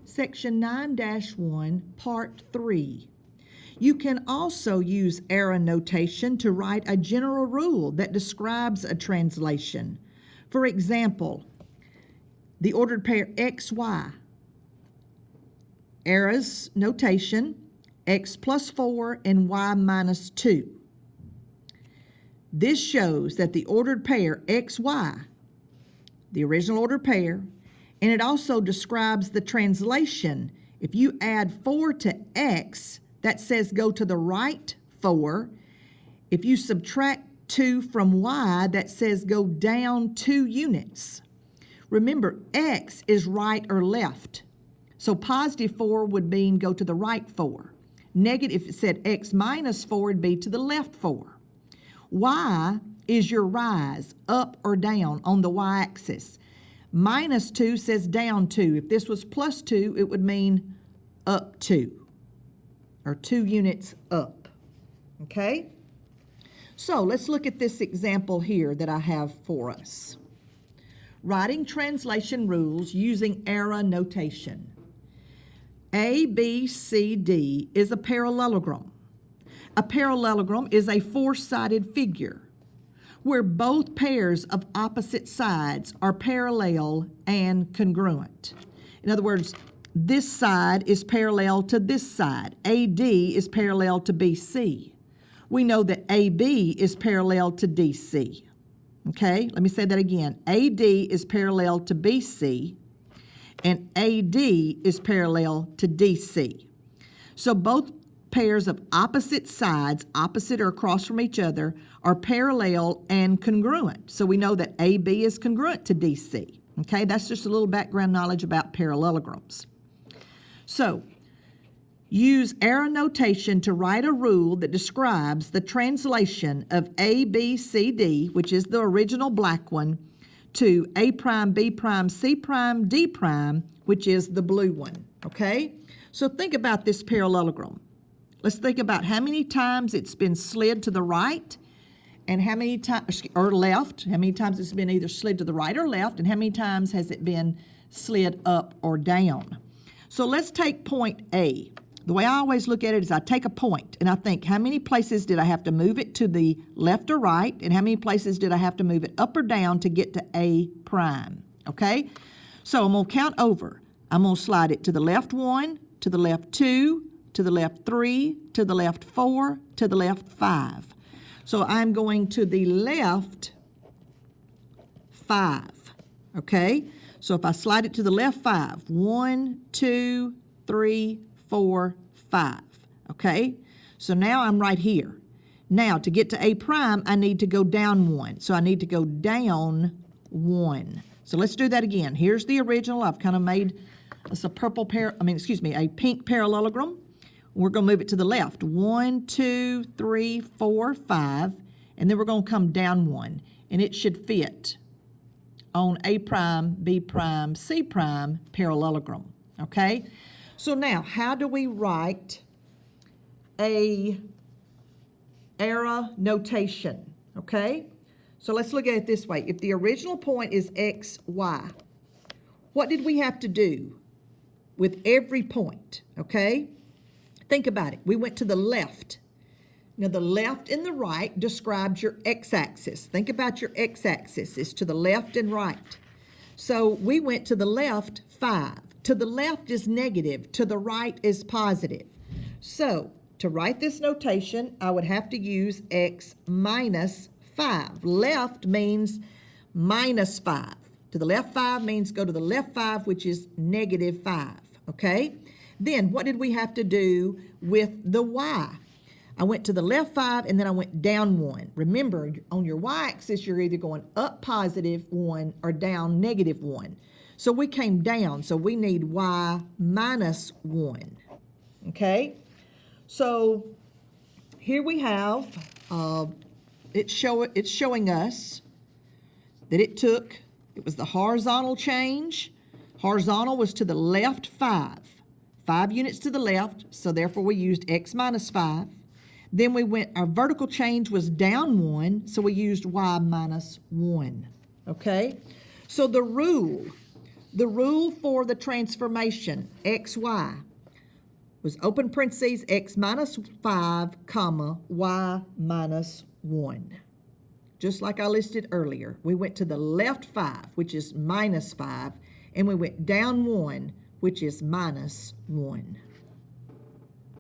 Section 9-1, Part 3. You can also use error notation to write a general rule that describes a translation. For example, the ordered pair XY. Error's notation, X plus 4 and Y minus 2. This shows that the ordered pair XY, the original ordered pair, and it also describes the translation. If you add 4 to X, that says go to the right 4. If you subtract 2 from Y, that says go down 2 units. Remember, X is right or left. So positive 4 would mean go to the right 4. Negative, if it said X minus 4, would be to the left 4. Y is your rise, up or down on the y-axis. Minus 2 says down 2. If this was plus 2, it would mean up 2, or 2 units up. Okay? So let's look at this example here that I have for us. Writing translation rules using error notation. A, B, C, D is a parallelogram. A parallelogram is a four-sided figure where both pairs of opposite sides are parallel and congruent. In other words, this side is parallel to this side. AD is parallel to BC. We know that AB is parallel to DC. Okay, let me say that again. AD is parallel to BC, and AD is parallel to DC. So both pairs of opposite sides, opposite or across from each other, are parallel and congruent. So we know that AB is congruent to DC. Okay, that's just a little background knowledge about parallelograms. So, use error notation to write a rule that describes the translation of A, B, C, D, which is the original black one, to A prime, B prime, C prime, D prime, which is the blue one. Okay? So think about this parallelogram. Let's think about how many times it's been slid to the right and how many times, or left, how many times it's been either slid to the right or left, and how many times has it been slid up or down. So let's take point A. The way I always look at it is I take a point and I think how many places did I have to move it to the left or right, and how many places did I have to move it up or down to get to A prime, okay? So I'm going to count over. I'm going to slide it to the left 1, to the left 2, to the left 3, to the left 4, to the left 5. So I'm going to the left 5, okay? So if I slide it to the left 5, 1, 2, 3, 4, 5, okay? So now I'm right here. Now to get to A prime, I need to go down 1. So I need to go down 1. So let's do that again. Here's the original. I've kind of made a pink parallelogram. We're going to move it to the left. 1, 2, 3, 4, 5, and then we're going to come down 1, and it should fit on A prime, B prime, C prime parallelogram, okay? So now, how do we write a error notation, okay? So let's look at it this way. If the original point is X, Y, what did we have to do with every point, okay? Think about it. We went to the left. Now, the left and the right describes your x-axis. Think about your x-axis. It's to the left and right. So we went to the left 5. To the left is negative. To the right is positive. So to write this notation, I would have to use x minus 5. Left means minus 5. To the left 5 means go to the left 5, which is negative 5. Okay? Then what did we have to do with the y? I went to the left 5 and then I went down 1. Remember, on your y-axis, you're either going up positive 1 or down negative 1. So we came down, so we need y minus 1. Okay? So here we have, it's showing us that it was the horizontal change. Horizontal was to the left 5. 5 units to the left, so therefore we used x minus 5. Then our vertical change was down 1, so we used y minus 1, okay? So the rule The rule for the transformation, xy, was open parentheses, x minus 5, comma, y minus 1. Just like I listed earlier, we went to the left 5, which is minus 5, and we went down 1, which is minus 1.